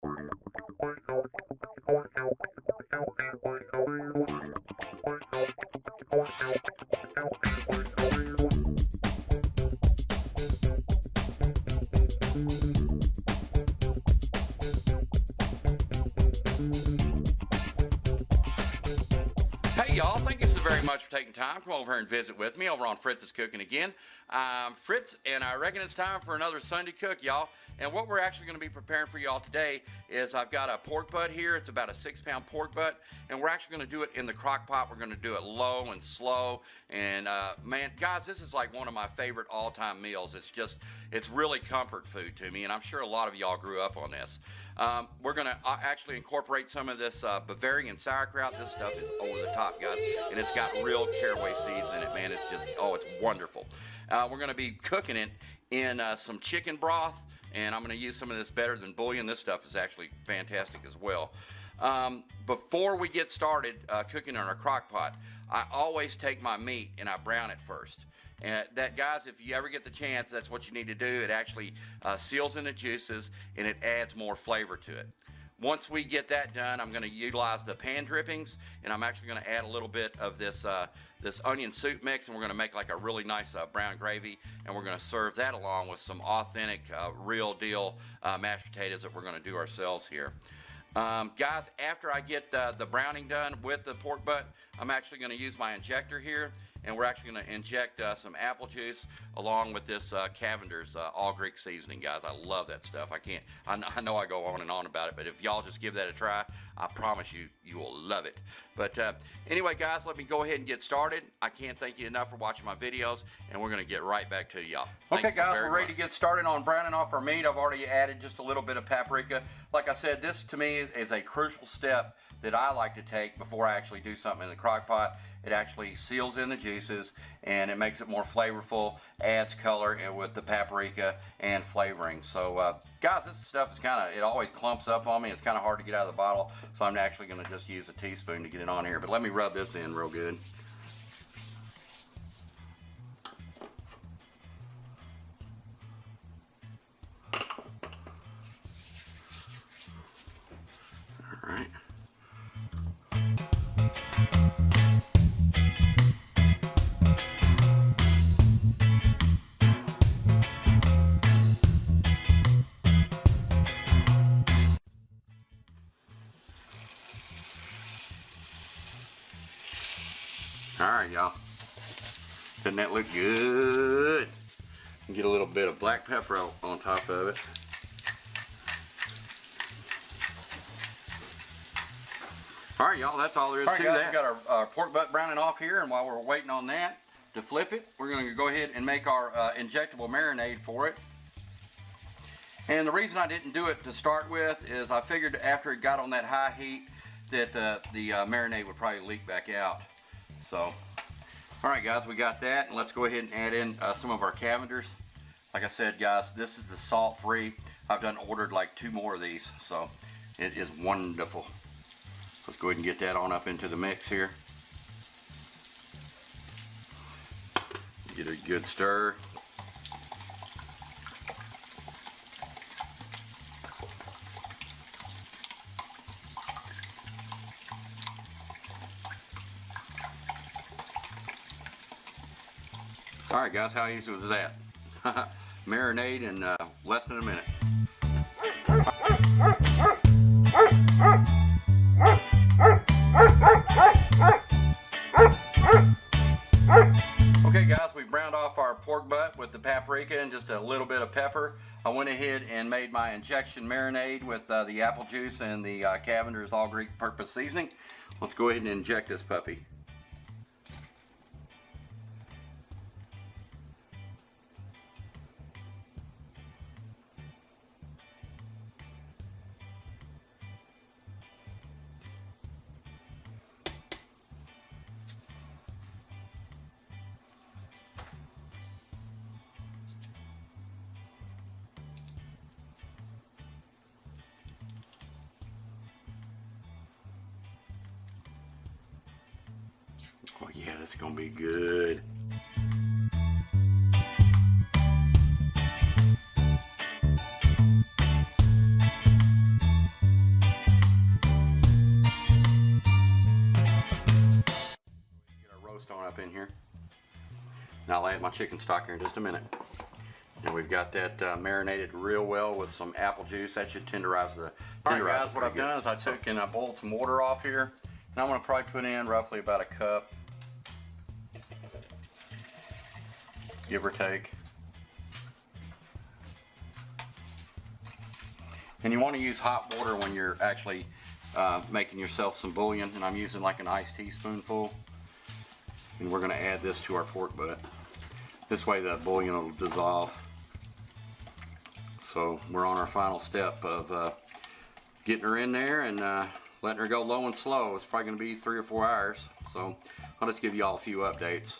Hey y'all, thank you so very much for taking time. Come over here and visit with me over on Fritz's Cooking Again. I'm Fritz, and I reckon it's time for another Sunday cook, y'all. And what we're actually going to be preparing for y'all today is I've got a pork butt here. It's about a 6-pound pork butt, and we're actually going to do it in the crock pot. We're going to do it low and slow. And man, guys, this is like one of my favorite all-time meals. It's really comfort food to me, and I'm sure a lot of y'all grew up on this. We're going to actually incorporate some of this Bavarian sauerkraut. This stuff is over the top, guys, and it's got real caraway seeds in it, man. It's just, oh, it's wonderful. We're going to be cooking it in some chicken broth, and I'm going to use some of this Better Than Bouillon. This stuff is actually fantastic as well. Before we get started cooking in our crock pot, I always take my meat and I brown it first. And that, guys, if you ever get the chance, that's what you need to do. It actually seals in the juices and it adds more flavor to it. Once we get that done, I'm going to utilize the pan drippings, and I'm actually going to add a little bit of this this onion soup mix, and we're going to make like a really nice brown gravy, and we're going to serve that along with some authentic, real deal mashed potatoes that we're going to do ourselves here. Guys, after I get the browning done with the pork butt, I'm actually going to use my injector here, and we're actually going to inject some apple juice along with this Cavender's all Greek seasoning, guys. I love that stuff. I know I go on and on about it, but if y'all just give that a try, I promise you will love it. But anyway, guys, let me go ahead and get started. I can't thank you enough for watching my videos, and we're going to get right back to y'all. Okay, guys, we're ready to get started on browning off our meat. I've already added just a little bit of paprika. Like I said, this to me is a crucial step that I like to take before I actually do something in the crock pot. It actually seals in the juices, and it makes it more flavorful, adds color and with the paprika and flavoring. So guys, this stuff is it always clumps up on me. It's kind of hard to get out of the bottle, so I'm actually going to just use a teaspoon to get it on here. But let me rub this in real good. All right. Alright, y'all. Doesn't that look good? Get a little bit of black pepper on top of it. Alright, y'all, that's all there is to that. We got our pork butt browning off here, and while we're waiting on that to flip it, we're going to go ahead and make our injectable marinade for it. And the reason I didn't do it to start with is I figured after it got on that high heat that the marinade would probably leak back out. So, alright guys, we got that, and let's go ahead and add in some of our Cavenders. Like I said, guys, this is the salt-free. I've ordered like 2 more of these, so it is wonderful. Let's go ahead and get that on up into the mix here. Get a good stir. Alright guys, how easy was that? Marinade in less than a minute. Okay guys, we browned off our pork butt with the paprika and just a little bit of pepper. I went ahead and made my injection marinade with the apple juice and the Cavender's all Greek purpose seasoning. Let's go ahead and inject this puppy. Oh yeah, that's gonna be good. here. And I'll add my chicken stock here in just a minute. And we've got that marinated real well with some apple juice. That should tenderize the. Alright guys, what I've done is I took and I boiled some water off here. And I'm going to probably put in roughly about a cup, give or take. And you want to use hot water when you're actually making yourself some bouillon. And I'm using like an iced teaspoonful. And we're going to add this to our pork butt. This way the bouillon will dissolve. So we're on our final step of getting her in there and letting her go low and slow. It's probably going to be 3 or 4 hours. So I'll just give you all a few updates.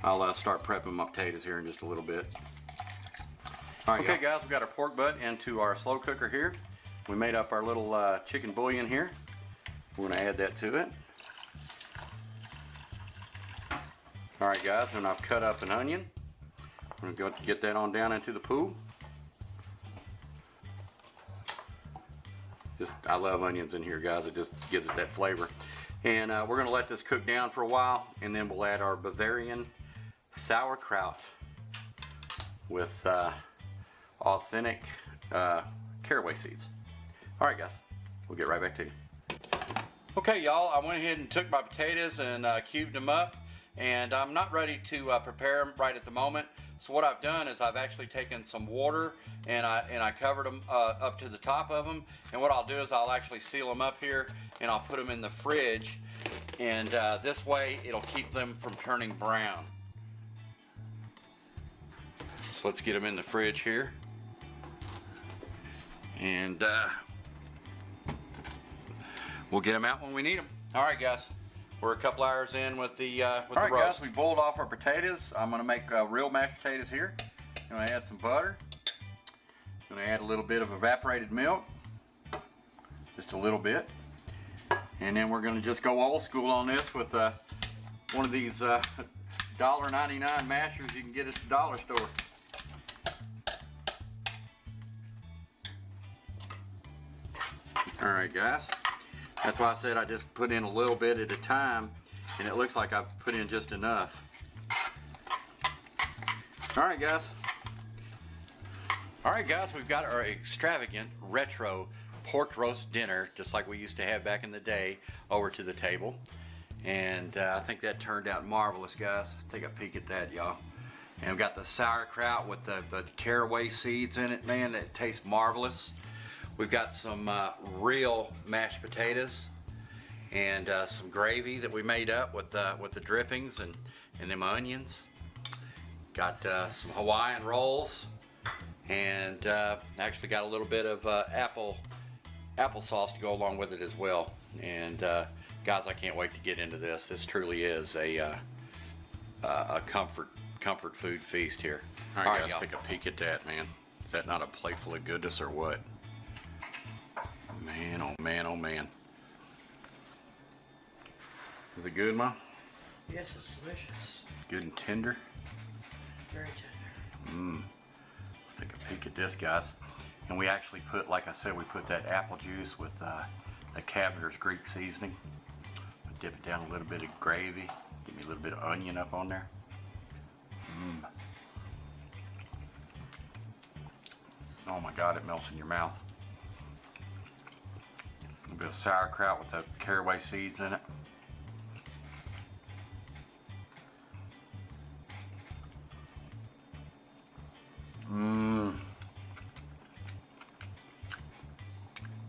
I'll start prepping my potatoes here in just a little bit. All right, okay guys, we've got our pork butt into our slow cooker here. We made up our little chicken bouillon here. We're going to add that to it. All right guys, and I've cut up an onion. I'm going to go get that on down into the pool. I love onions in here, guys. It just gives it that flavor. And we're going to let this cook down for a while, and then we'll add our Bavarian sauerkraut with authentic caraway seeds. All right, guys. We'll get right back to you. Okay, y'all. I went ahead and took my potatoes and cubed them up, and I'm not ready to prepare them right at the moment. So what I've done is I've actually taken some water and I covered them up to the top of them. And what I'll do is I'll actually seal them up here and I'll put them in the fridge. And this way it'll keep them from turning brown. So let's get them in the fridge here. And we'll get them out when we need them. All right, guys. We're a couple hours in with the roast. All right, guys, we boiled off our potatoes. I'm going to make real mashed potatoes here. I'm going to add some butter. I'm going to add a little bit of evaporated milk, just a little bit, and then we're going to just go old school on this with one of these $1.99 mashers you can get at the dollar store. All right, guys. That's why I said I just put in a little bit at a time, and it looks like I've put in just enough. All right, guys. All right, guys, we've got our extravagant retro pork roast dinner, just like we used to have back in the day, over to the table. And I think that turned out marvelous, guys. Take a peek at that, y'all. And we've got the sauerkraut with the caraway seeds in it, man. It tastes marvelous. We've got some real mashed potatoes and some gravy that we made up with the drippings and them onions. Got some Hawaiian rolls and actually got a little bit of applesauce to go along with it as well. And guys, I can't wait to get into this. This truly is a comfort food feast here. All right, guys, take a peek at that, man. Is that not a plate full of goodness or what? Man, oh man, oh man. Is it good, Mom? Yes, it's delicious. Good and tender? Very tender. Let's take a peek at this, guys. And we actually put, like I said, we put that apple juice with the Cavender's Greek seasoning. Dip it down a little bit of gravy. Give me a little bit of onion up on there. Oh my God, it melts in your mouth. A little bit of sauerkraut with the caraway seeds in it.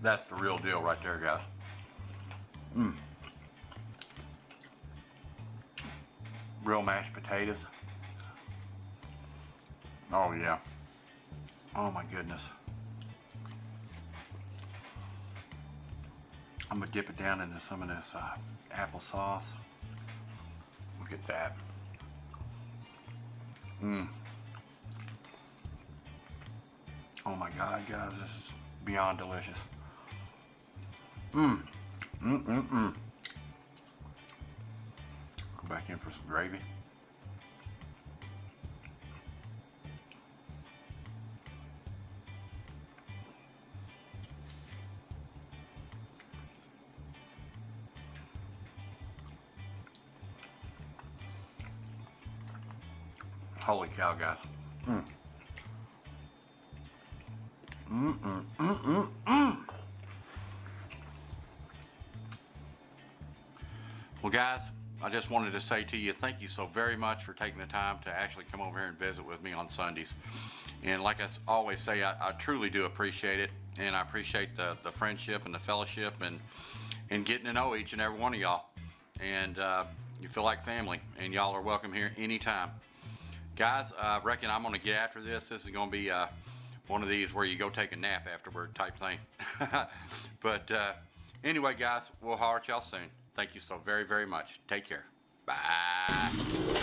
That's the real deal right there, guys. Real mashed potatoes. Oh yeah. Oh my goodness. I'm gonna dip it down into some of this applesauce. Look at that. Oh my God, guys, this is beyond delicious. Go back in for some gravy. Holy cow, guys. Well, guys, I just wanted to say to you, thank you so very much for taking the time to actually come over here and visit with me on Sundays. And like I always say, I truly do appreciate it. And I appreciate the friendship and the fellowship and getting to know each and every one of y'all. And you feel like family, and y'all are welcome here anytime. Guys, I reckon I'm going to get after this. This is going to be one of these where you go take a nap afterward type thing. But anyway, guys, we'll holler at y'all soon. Thank you so very, very much. Take care. Bye.